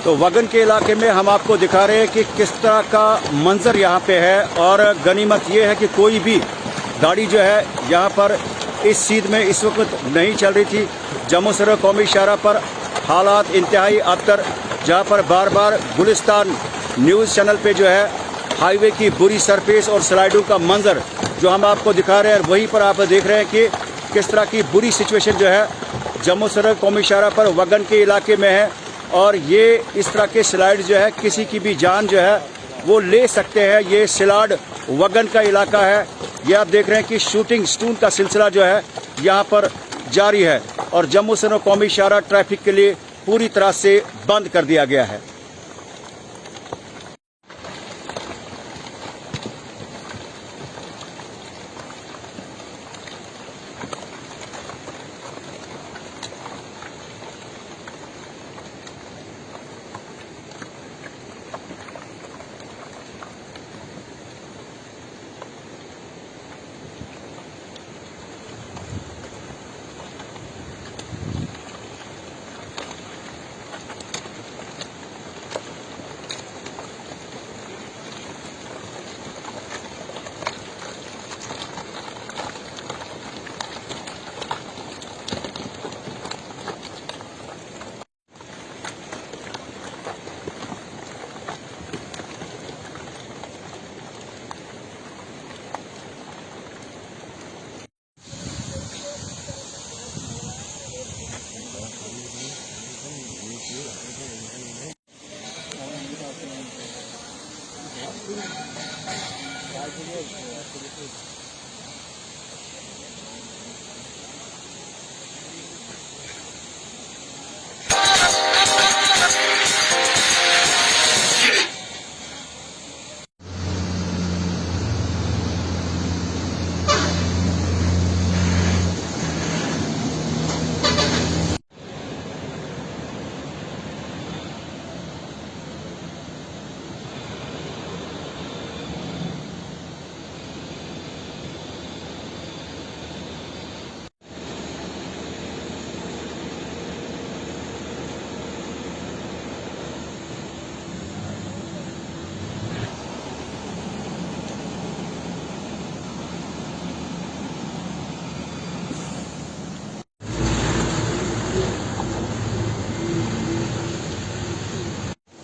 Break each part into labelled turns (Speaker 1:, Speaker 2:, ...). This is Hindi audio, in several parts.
Speaker 1: तो वगन के इलाके में हम आपको दिखा रहे हैं कि किस तरह का मंजर यहाँ पे है। और गनीमत ये है कि कोई भी गाड़ी जो है यहाँ पर इस सीध में इस वक्त नहीं चल रही थी। जम्मू सरहद कौमी शाहराह पर हालात इंतहाई अबतर, जहाँ पर बार बार गुलिस्तान न्यूज़ चैनल पे जो है हाईवे की बुरी सरफेस और स्लाइडों का मंजर जो हम आपको दिखा रहे हैं, वहीं पर आप देख रहे हैं कि किस तरह की बुरी सिचुएशन जो है जम्मू सरहद कौमी शाहराह पर वगन के इलाके में है। और ये इस तरह के स्लाइड जो है किसी की भी जान जो है वो ले सकते हैं। ये सिलाड वगन का इलाका है। ये आप देख रहे हैं कि शूटिंग स्टून का सिलसिला जो है यहाँ पर जारी है और जम्मू सरहद कौमी शाहराह ट्रैफिक के लिए पूरी तरह से बंद कर दिया गया है।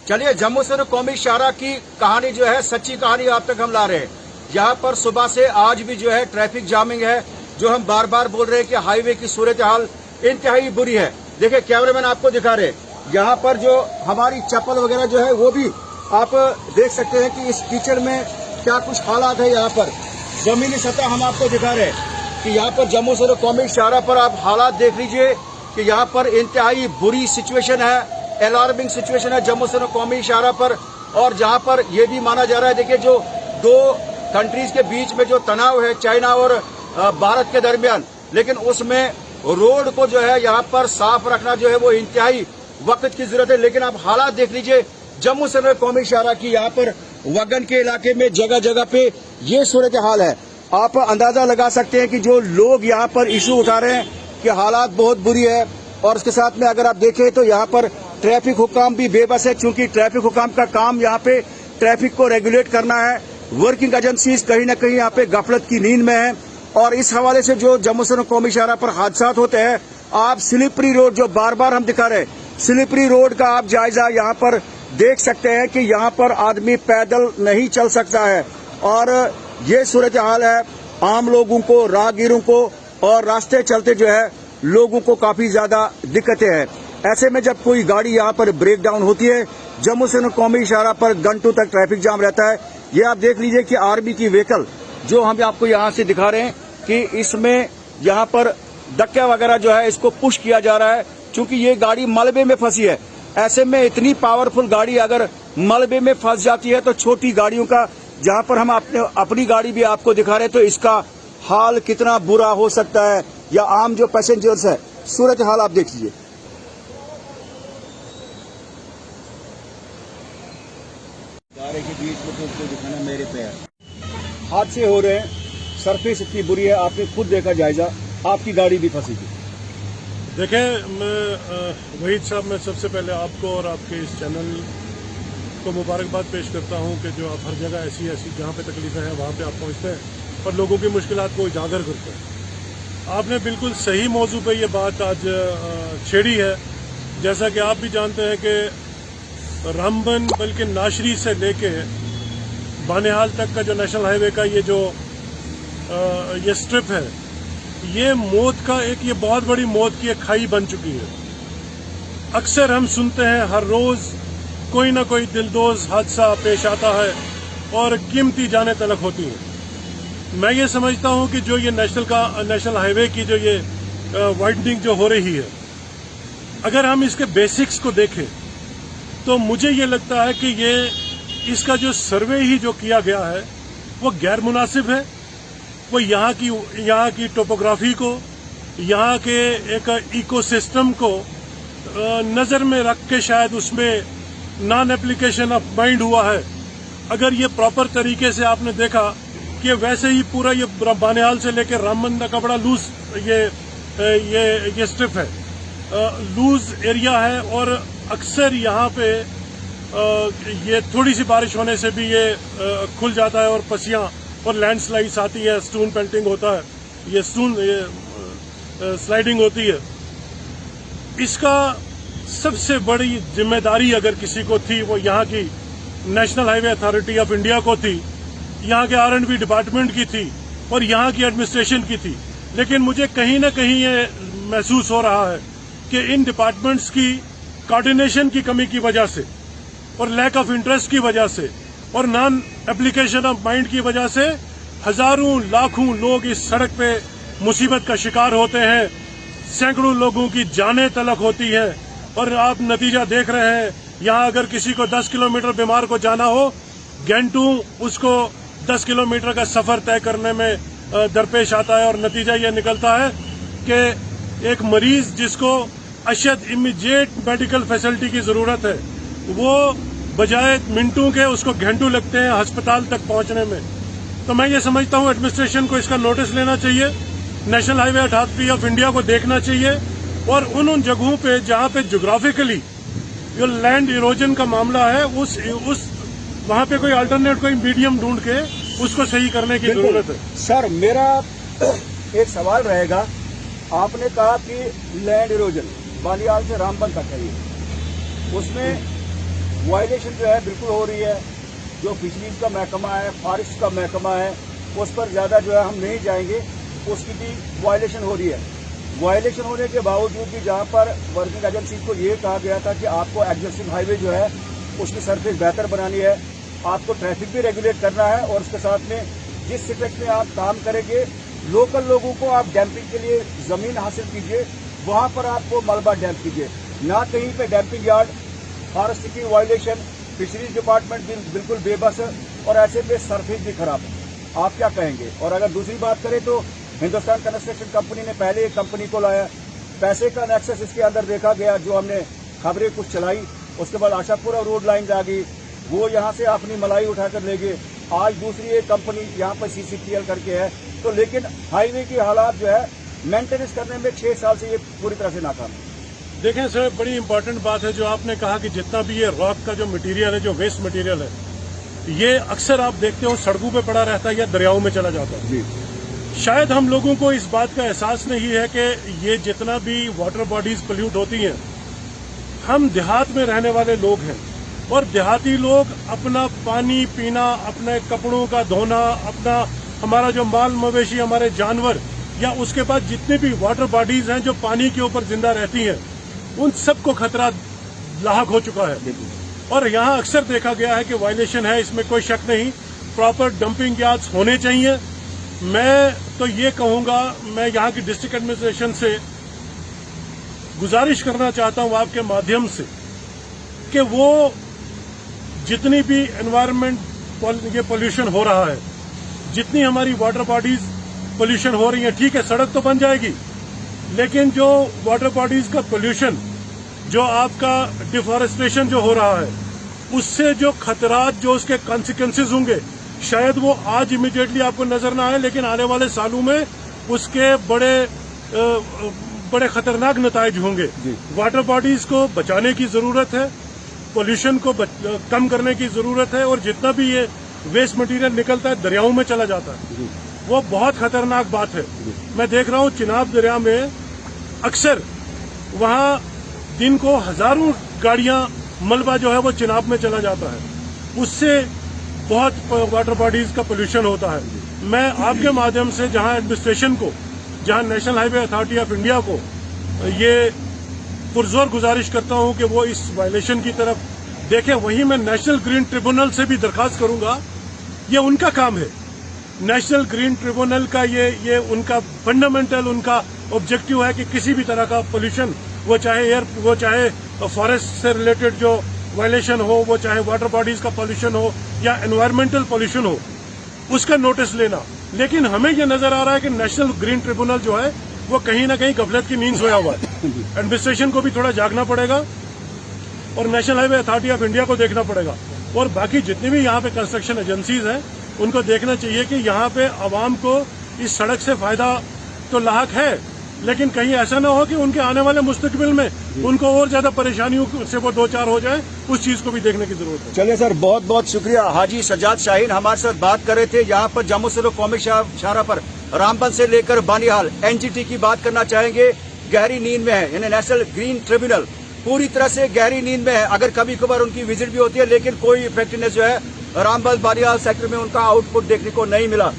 Speaker 1: चलिए, जम्मू सरहद कौमी शाहराह की कहानी जो है, सच्ची कहानी आप तक हम ला रहे हैं। यहाँ पर सुबह से आज भी जो है ट्रैफिक जामिंग है, जो हम बार बार बोल रहे हैं कि हाईवे की सूरत हाल इंतहाई बुरी है। देखिए, कैमरामैन आपको दिखा रहे हैं, यहाँ पर जो हमारी चप्पल वगैरह जो है वो भी आप देख सकते हैं कि इस कीचड़ में क्या कुछ हालात है। यहाँ पर जमीनी सतह हम आपको दिखा रहे हैं कि यहाँ पर जम्मू सरहद कौमी शाहराह पर आप हालात देख लीजिए कि यहाँ पर इंतहाई बुरी सिचुएशन है, अलार्मिंग सिचुएशन है जम्मू सरहद कौमी शाहराह पर। और जहां पर यह भी माना जा रहा है, देखिए, जो दो कंट्रीज के बीच में जो तनाव है चाइना और भारत के दरमियान, लेकिन उसमें रोड को जो है यहाँ पर साफ रखना जो है वो इंतहाई वक्त की जरूरत है। लेकिन आप हालात देख लीजिए जम्मू सरहद कौमी शाहराह की, यहाँ पर वगन के इलाके में जगह जगह पे ये सूरत हाल है। आप अंदाजा लगा सकते हैं कि जो लोग यहाँ पर इशू उठा रहे हैं कि हालात बहुत बुरी है। और उसके साथ में अगर आप देखें तो यहाँ पर ट्रैफिक हुकाम भी बेबस है, क्योंकि ट्रैफिक हुकाम का काम यहाँ पे ट्रैफिक को रेगुलेट करना है। वर्किंग एजेंसीज कहीं ना कहीं यहाँ पे गफलत की नींद में है। और इस हवाले से जो जम्मू सरहद कौमी शाहराह पर हादसा होते हैं, आप स्लिपरी रोड जो बार बार हम दिखा रहे हैं, स्लिपरी रोड का आप जायजा यहाँ पर देख सकते हैं कि यहाँ पर आदमी पैदल नहीं चल सकता है। और ये सूरत हाल है आम लोगों को, राहगीरों को और रास्ते चलते जो है लोगों को काफी ज्यादा दिक्कतें हैं। ऐसे में जब कोई गाड़ी यहाँ पर ब्रेक डाउन होती है, जम्मू सरहद कौमी शाहराह पर घंटों तक ट्रैफिक जाम रहता है। ये आप देख लीजिए कि आर्मी की व्हीकल जो हम आपको यहाँ से दिखा रहे हैं कि इसमें यहाँ पर धक्का वगैरह जो है इसको पुश किया जा रहा है, क्योंकि ये गाड़ी मलबे में फंसी है। ऐसे में इतनी पावरफुल गाड़ी अगर मलबे में फंस जाती है तो छोटी गाड़ियों का, जहाँ पर हम अपनी गाड़ी भी आपको दिखा रहे हैं, तो इसका हाल कितना बुरा हो सकता है। या आम जो पैसेंजर्स है, सूरत हाल आप देख लीजिए। गाड़ी के बीच में तो दिखाना मेरे पैर, हादसे हो रहे हैं, सरफेस इतनी बुरी है, आपने खुद देखा जायजा, आपकी गाड़ी भी फंसी थी।
Speaker 2: देखें, वहीद साहब, मैं सबसे पहले आपको और आपके इस चैनल को मुबारकबाद पेश करता हूं कि जो आप हर जगह ऐसी जहां पे तकलीफें हैं वहां पे आप पहुंचते हैं और लोगों की मुश्किलात को उजागर करते हैं। आपने बिल्कुल सही मौजू पे ये बात आज छेड़ी है। जैसा कि आप भी जानते हैं कि रामबन बल्कि नाशरी से लेके बानिहाल तक का जो नेशनल हाईवे का ये स्ट्रिप है, ये मौत का ये बहुत बड़ी मौत की एक खाई बन चुकी है। अक्सर हम सुनते हैं हर रोज कोई ना कोई दिलदोज हादसा पेश आता है और कीमती जानें तलक होती हैं। मैं ये समझता हूं कि जो ये नेशनल हाईवे की जो ये वाइडनिंग जो हो रही है, अगर हम इसके बेसिक्स को देखें तो मुझे ये लगता है कि इसका जो सर्वे ही जो किया गया है वो गैर मुनासिब है। वो यहाँ की टोपोग्राफी को, यहाँ के एक इकोसिस्टम को नजर में रख के शायद उसमें नॉन एप्लीकेशन ऑफ माइंड हुआ है। अगर ये प्रॉपर तरीके से आपने देखा कि वैसे ही पूरा ये बानिहाल से लेकर रामबन तक का बड़ा लूज ये स्ट्रिप है, लूज एरिया है और अक्सर यहाँ पे ये थोड़ी सी बारिश होने से भी ये खुल जाता है और पसियां और लैंडस्लाइड्स आती है, स्टोन पेल्टिंग होता है, ये स्लाइडिंग होती है। इसका सबसे बड़ी जिम्मेदारी अगर किसी को थी वो यहाँ की national highway authority of India को थी, यहाँ के R&B डिपार्टमेंट की थी और यहाँ की एडमिनिस्ट्रेशन की थी। लेकिन मुझे कहीं ना कहीं ये महसूस हो रहा है कि इन डिपार्टमेंट्स की कोऑर्डिनेशन की कमी की वजह से और लैक ऑफ इंटरेस्ट की वजह से और नॉन एप्लीकेशन ऑफ माइंड की वजह से हजारों लाखों लोग इस सड़क पे मुसीबत का शिकार होते हैं। सैकड़ों लोगों की जानें तलक होती है और आप नतीजा देख रहे हैं। यहाँ अगर किसी को 10 किलोमीटर बीमार को जाना हो, घंटों उसको 10 किलोमीटर का सफर तय करने में दरपेश आता है और नतीजा ये निकलता है कि एक मरीज जिसको अशद इमीडिएट मेडिकल फैसिलिटी की जरूरत है, वो बजाय मिनटों के उसको घंटों लगते हैं अस्पताल तक पहुंचने में। तो मैं ये समझता हूं एडमिनिस्ट्रेशन को इसका नोटिस लेना चाहिए, national highway authority of India को देखना चाहिए और उन जगहों पे जहां पे ज्योग्राफिकली जो लैंड इरोजन का मामला है उस वहां पे कोई अल्टरनेट, कोई मीडियम ढूंढ के उसको सही करने की जरूरत है।
Speaker 1: सर, मेरा एक सवाल रहेगा, आपने कहा कि लैंड इरोजन बानिहाल से रामबन तक है, उसमें वायलेशन जो है बिल्कुल हो रही है। जो फिशरीज का महकमा है, फॉरेस्ट का महकमा है, उस पर ज्यादा जो है हम नहीं जाएंगे, उसकी भी वायलेशन हो रही है। वायलेशन होने के बावजूद भी जहां पर वर्किंग एजेंसी को ये कहा गया था कि आपको एग्जिस्टिंग हाईवे जो है उसकी सरफेस बेहतर बनानी है, आपको ट्रैफिक भी रेगुलेट करना है और उसके साथ में जिस सेक्टर में आप काम करेंगे लोकल लोगों को आप डैम्पिंग के लिए जमीन हासिल कीजिए, वहां पर आपको मलबा डैम्प कीजिए, ना कहीं पे डैम्पिंग यार्ड, फॉरेस्ट की वायलेशन, फिशरीज डिपार्टमेंट बिल्कुल बेबस है और ऐसे में सरफेस भी खराब है। आप क्या कहेंगे? और अगर दूसरी बात करें तो हिंदुस्तान कंस्ट्रक्शन कंपनी ने पहले एक कंपनी को लाया, पैसे का नेक्सस इसके अंदर देखा गया, जो हमने खबरें कुछ चलाई, उसके बाद आशापुरा रोड लाइन आ गई, वो यहाँ से अपनी मलाई उठाकर ले गए। आज दूसरी एक कंपनी यहाँ पर CCTL करके है, तो लेकिन हाईवे की हालात जो है मेंटेनेंस करने में 6 साल से ये पूरी तरह से नाकाम है।
Speaker 2: देखें सर, बड़ी इंपॉर्टेंट बात है जो आपने कहा कि जितना भी ये रॉक का जो मटेरियल है, जो वेस्ट मटेरियल है, ये अक्सर आप देखते हो सड़कों पे पड़ा रहता है या दरियाओं में चला जाता है। शायद हम लोगों को इस बात का एहसास नहीं है कि ये जितना भी वाटर बॉडीज पोल्यूट होती हैं, हम देहात में रहने वाले लोग हैं और देहाती लोग अपना पानी पीना, अपने कपड़ों का धोना, हमारा जो माल मवेशी, हमारे जानवर या उसके बाद जितने भी वाटर बॉडीज हैं जो पानी के ऊपर जिंदा रहती हैं, उन सबको खतरा लाहक हो चुका है। और यहाँ अक्सर देखा गया है कि वायलेशन है, इसमें कोई शक नहीं। प्रॉपर डंपिंग यार्ड्स होने चाहिए। मैं तो ये कहूंगा, मैं यहाँ की डिस्ट्रिक्ट एडमिनिस्ट्रेशन से गुजारिश करना चाहता हूँ आपके माध्यम से कि वो जितनी भी एनवायरमेंट ये पोल्यूशन हो रहा है, जितनी हमारी वाटर बॉडीज पोल्यूशन हो रही है, ठीक है सड़क तो बन जाएगी, लेकिन जो वाटर बॉडीज का पोल्यूशन, जो आपका डिफॉरेस्टेशन जो हो रहा है, उससे जो खतरात, जो उसके कॉन्सिक्वेंसेज होंगे, शायद वो आज इमीडिएटली आपको नजर ना आए, लेकिन आने वाले सालों में उसके बड़े बड़े खतरनाक नताइज होंगे। वाटर बॉडीज को बचाने की जरूरत है, पोल्यूशन को कम करने की जरूरत है, और जितना भी ये वेस्ट मटेरियल निकलता है दरियाओं में चला जाता है, वो बहुत खतरनाक बात है। मैं देख रहा हूँ चिनाब दरिया में अक्सर वहाँ दिन को हजारों गाड़ियां मलबा जो है वो चिनाब में चला जाता है, उससे बहुत वाटर बॉडीज का पोल्यूशन होता है। मैं आपके माध्यम से जहां एडमिनिस्ट्रेशन को, जहां national highway authority of India को ये पुरजोर गुजारिश करता हूं कि वो इस वायलेशन की तरफ देखें। वहीं मैं नेशनल ग्रीन ट्रिब्यूनल से भी दरखास्त करूंगा, ये उनका काम है। नेशनल ग्रीन ट्रिब्यूनल का ये उनका फंडामेंटल उनका ऑब्जेक्टिव है कि किसी भी तरह का पोल्यूशन, वो चाहे एयर, वो चाहे फॉरेस्ट से रिलेटेड जो वायलेशन हो, वो चाहे वाटर बॉडीज का पोल्यूशन हो या एनवायरमेंटल पोल्यूशन हो, उसका नोटिस लेना। लेकिन हमें ये नजर आ रहा है कि नेशनल ग्रीन ट्रिब्यूनल जो है वो कहीं ना कहीं गफलत की नींद सोया हुआ है। एडमिनिस्ट्रेशन को भी थोड़ा जागना पड़ेगा और national highway authority of India को देखना पड़ेगा, और बाकी जितनी भी यहाँ पे कंस्ट्रक्शन एजेंसीज हैं उनको देखना चाहिए कि यहाँ पे आवाम को इस सड़क से फायदा तो लाहक है, लेकिन कहीं ऐसा ना हो कि उनके आने वाले मुस्तकबिल में उनको और ज्यादा परेशानियों से वो दो चार हो जाए, उस चीज को भी देखने की जरूरत है।
Speaker 1: चलिए सर, बहुत बहुत शुक्रिया। हाजी सज्जाद शाहीन हमारे साथ बात कर रहे थे। यहाँ पर जम्मू से लोग कौमी शाहरा पर रामबन से लेकर बानिहाल एनजीटी की बात करना चाहेंगे। गहरी नींद में है, यानी नेशनल ग्रीन ट्रिब्यूनल पूरी तरह से गहरी नींद में है। अगर कभी कभार उनकी विजिट भी होती है, लेकिन कोई इफेक्टिवनेस जो है रामबन बानिहाल सेक्टर में उनका आउटपुट देखने को नहीं मिला।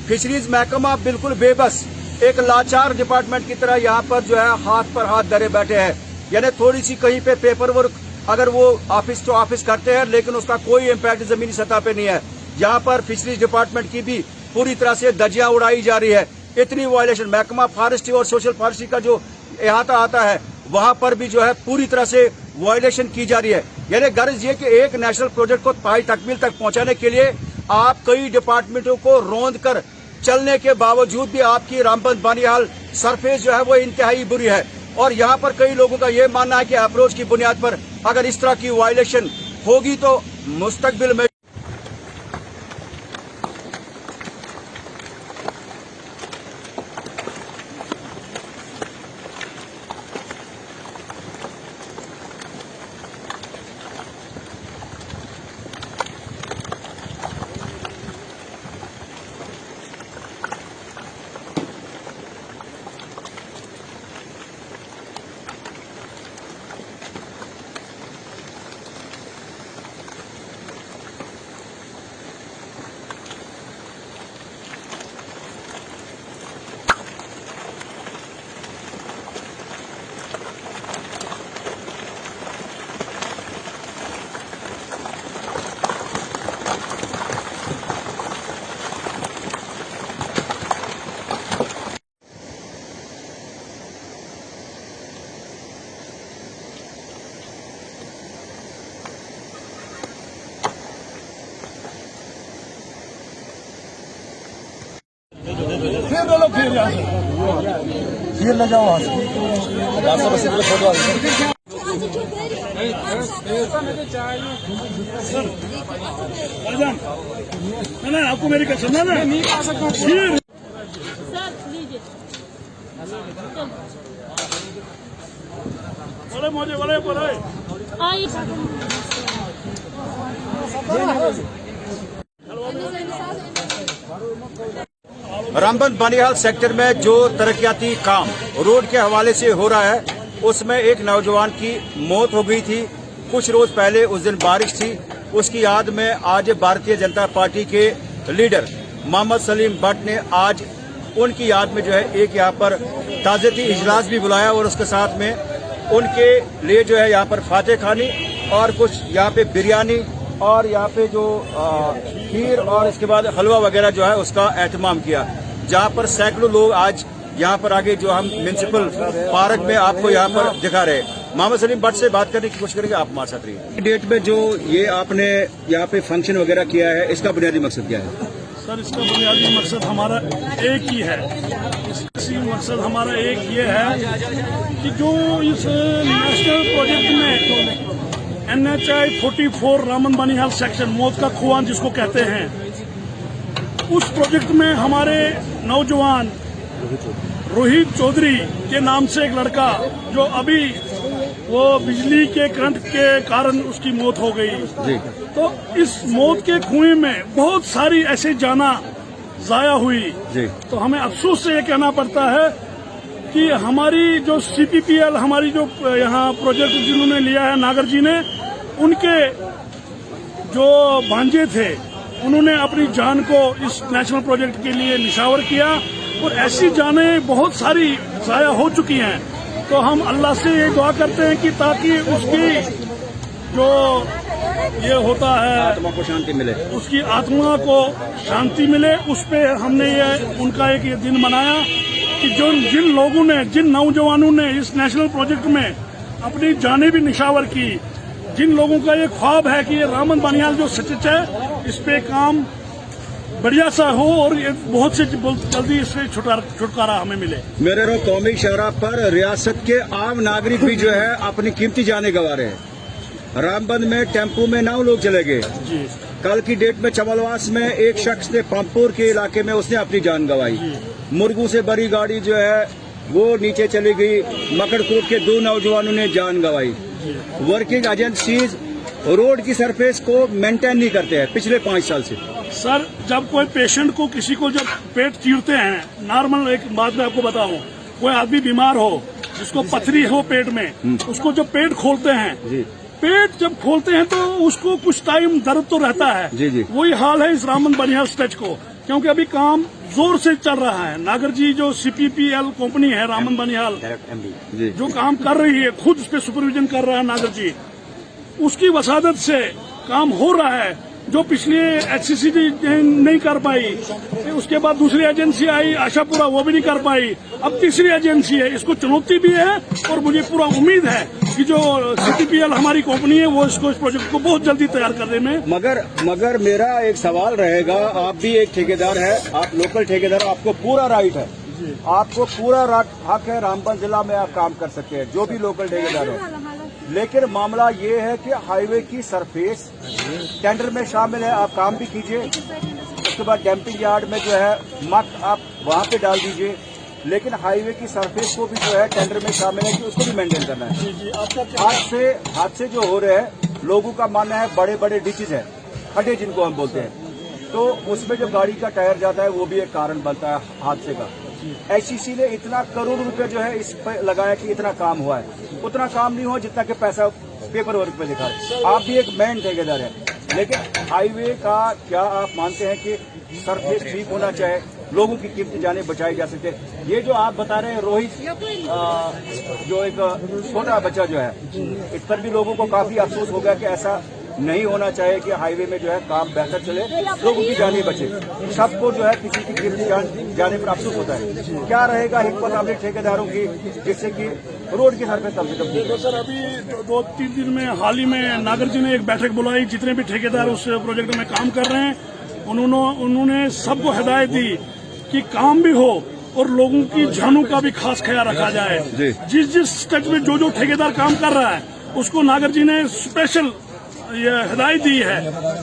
Speaker 1: फिशरीज महकमा बिल्कुल बेबस, एक लाचार डिपार्टमेंट की तरह यहाँ पर जो है हाथ पर हाथ धरे बैठे हैं। यानी थोड़ी सी कहीं पे पेपर वर्क अगर वो ऑफिस टू ऑफिस करते हैं, लेकिन उसका कोई इम्पैक्ट जमीनी सतह पे नहीं है। यहाँ पर फिशरीज डिपार्टमेंट की भी पूरी तरह से धज्जियां उड़ाई जा रही है। इतनी वायलेशन, महकमा फॉरेस्ट्री और सोशल फॉरेस्ट्री का जो अहाता आता है वहां पर भी जो है पूरी तरह से वायलेशन की जा रही है। यानी गर्ज ये कि एक नेशनल प्रोजेक्ट को पाई तकमील तक पहुंचाने के लिए आप कई डिपार्टमेंटों को रौंद कर चलने के बावजूद भी आपकी रामबन बानिहाल सरफेस जो है वो इंतहाई बुरी है। और यहाँ पर कई लोगों का ये मानना है कि अप्रोच की बुनियाद पर अगर इस तरह की वायलेशन होगी तो मुस्तकबिल में
Speaker 2: फिर बोलो, फिर यहाँ से फिर ले जाओ वहाँ से फोटो ना, आपको मेरी कसम है ना, नहीं आ सकता फिर बोले मुझे बोले बोले
Speaker 1: रामबन बानिहाल सेक्टर में जो तरक्याती काम रोड के हवाले से हो रहा है, उसमें एक नौजवान की मौत हो गई थी कुछ रोज पहले। उस दिन बारिश थी, उसकी याद में आज भारतीय जनता पार्टी के लीडर मोहम्मद सलीम भट्ट ने आज उनकी याद में जो है एक यहाँ पर ताज़ियती इजलास भी बुलाया, और उसके साथ में उनके लिए जो है यहाँ पर फातह खानी और कुछ यहाँ पे बिरयानी और यहाँ पे जो खीर और इसके बाद हलवा वगैरह जो है उसका एहतमाम किया, जहाँ पर सैकड़ों लोग आज यहाँ पर आगे जो हम म्यूनिसिपल पार्क में आपको यहाँ पर दिखा रहे हैं। मोहम्मद सलीम भट्ट से बात करने की कोशिश करेंगे, आप हमारे साथ रहिए। डेट में जो ये आपने यहाँ पे फंक्शन वगैरह किया है, इसका बुनियादी मकसद क्या है?
Speaker 2: सर, इसका बुनियादी मकसद हमारा एक ही है। इसका मकसद हमारा एक ये है कि जो इस नेशनल प्रोजेक्ट में NHI 44 रामबन बानिहाल सेक्शन, मौत का कुआं जिसको कहते हैं, उस प्रोजेक्ट में हमारे नौजवान
Speaker 3: रोहित चौधरी के नाम से एक लड़का जो अभी वो बिजली के करंट के कारण उसकी मौत हो गई।
Speaker 1: जी।
Speaker 3: तो इस मौत के कुएं में बहुत सारी ऐसे जाना जाया हुई।
Speaker 1: जी।
Speaker 3: तो हमें अफसोस से ये कहना पड़ता है कि हमारी जो CPPL हमारी जो यहाँ प्रोजेक्ट जिन्होंने लिया है नागर जी ने, उनके जो भांजे थे उन्होंने अपनी जान को इस नेशनल प्रोजेक्ट के लिए निछावर किया और ऐसी जानें बहुत सारी जाया हो चुकी हैं। तो हम अल्लाह से ये दुआ करते हैं कि ताकि उसकी जो ये होता है
Speaker 1: आत्मा को शांति मिले,
Speaker 3: उसकी आत्मा को शांति मिले। उस पे हमने ये उनका एक दिन मनाया कि जिन लोगों ने, जिन नौजवानों ने इस नेशनल प्रोजेक्ट में अपनी जानें भी निछावर की, जिन लोगों का ये ख्वाब है कि ये रामन बानियाल जो सचिच है इस पे काम बढ़िया सा हो और ये बहुत से जल्दी इससे छुटकारा हमें मिले।
Speaker 1: मेरे रो कौमी शहरा पर रियासत के आम नागरिक भी जो है अपनी कीमती जाने गंवा रहे हैं। रामबंद में टेम्पो में 9 लोग चले गए।
Speaker 3: जी।
Speaker 1: कल की डेट में चमलवास में एक शख्स ने पंपोर के इलाके में उसने अपनी जान गंवाई। मुर्गू से बड़ी गाड़ी जो है वो नीचे चली गई। मकड़कोट के 2 नौजवानों ने जान गंवाई। वर्किंग एजेंसीज रोड की सरफेस को मेंटेन नहीं करते हैं पिछले 5 साल से।
Speaker 3: सर, जब कोई पेशेंट को, किसी को जब पेट चीरते हैं, नॉर्मल एक बात मैं आपको बताऊं, कोई आदमी बीमार हो जिसको पथरी हो पेट में, उसको जब पेट खोलते हैं,
Speaker 1: जी।
Speaker 3: पेट जब खोलते हैं तो उसको कुछ टाइम दर्द तो रहता है।
Speaker 1: जी जी।
Speaker 3: वही हाल है इस रामन बनियाल स्ट्रेच को, क्योंकि अभी काम जोर से चल रहा है। नागर जी जो CPPL कंपनी है रामन बनियाल
Speaker 1: जी।
Speaker 3: जो काम कर रही है, खुद उस पर सुपरविजन कर रहा है नागर जी, उसकी वसादत से काम हो रहा है। जो पिछले HCC नहीं कर पाई, उसके बाद दूसरी एजेंसी आई आशापुरा, वो भी नहीं कर पाई, अब तीसरी एजेंसी है। इसको चुनौती भी है और मुझे पूरा उम्मीद है कि जो CPPL हमारी कंपनी है वो इसको, इस प्रोजेक्ट को बहुत जल्दी तैयार करने में।
Speaker 1: मगर मेरा एक सवाल रहेगा, आप भी एक ठेकेदार है, आप लोकल ठेकेदार, आपको पूरा राइट है, आपको पूरा हक है, रामबन जिला में आप काम कर सकते हैं, जो भी लोकल ठेकेदार है। लेकिन मामला ये है कि हाईवे की सरफेस टेंडर में शामिल है, आप काम भी कीजिए। उसके बाद डंपिंग यार्ड में जो है मक आप वहां पे डाल दीजिए, लेकिन हाईवे की सरफेस को भी जो है टेंडर में शामिल है कि उसको भी मेंटेन करना है। हादसे जो हो रहे हैं, लोगों का मानना है बड़े बड़े डिचेज है, खड्डे जिनको हम बोलते हैं, तो उसमें जब गाड़ी का टायर जाता है वो भी एक कारण बनता है हादसे का। HCC ने इतना करोड़ रुपए जो है इस पर लगाया कि इतना काम हुआ है, उतना काम नहीं हुआ जितना कि पैसा पेपर वर्क पे दिखा है। आप भी एक मेन ठेकेदार है, लेकिन हाईवे का क्या आप मानते हैं कि सरफेस ठीक होना चाहिए, लोगों की कीमती जानें बचाई जा सके? ये जो आप बता रहे हैं रोहित, जो एक छोटा बच्चा जो है, इस पर भी लोगों को काफी अफसोस हो गया कि ऐसा नहीं होना चाहिए कि हाईवे में जो है काम बेहतर चले, लोगों की जानें बचे। सबको जो है किसी की कीमती जाने पर अफसोस होता है। क्या रहेगा हिकमत अमली ठेकेदारों की, जिससे कि रोड की सरफेस कम से कम?
Speaker 3: तो सर, अभी 2-3 दिन में हाल ही में नागर जी ने एक बैठक बुलाई, जितने भी ठेकेदार उस प्रोजेक्ट में काम कर रहे हैं उन्होंने सबको हिदायत दी कि काम भी हो और लोगों की जानों का भी खास ख्याल रखा जाए। जिस स्टेज में जो ठेकेदार काम कर रहा है उसको नागर जी ने स्पेशल ये हिदायत दी है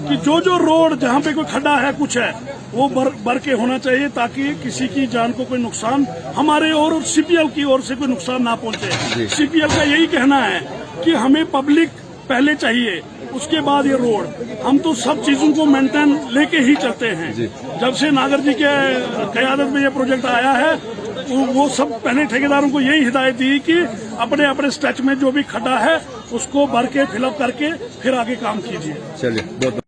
Speaker 3: कि जो रोड जहाँ पे कोई खड्डा है, कुछ है, वो भर के होना चाहिए, ताकि किसी की जान को कोई नुकसान, हमारे और CPL की ओर से कोई नुकसान ना पहुंचे। CPL का यही कहना है कि हमें पब्लिक पहले चाहिए, उसके बाद ये रोड। हम तो सब चीजों को मेंटेन लेके ही चलते हैं। जब से नागर जी के क़यादत में ये प्रोजेक्ट आया है, वो सब पहले ठेकेदारों को यही हिदायत दी कि अपने अपने स्ट्रेच में जो भी खड्डा है उसको भर के फिलअप करके फिर आगे काम कीजिए।
Speaker 1: चलिए।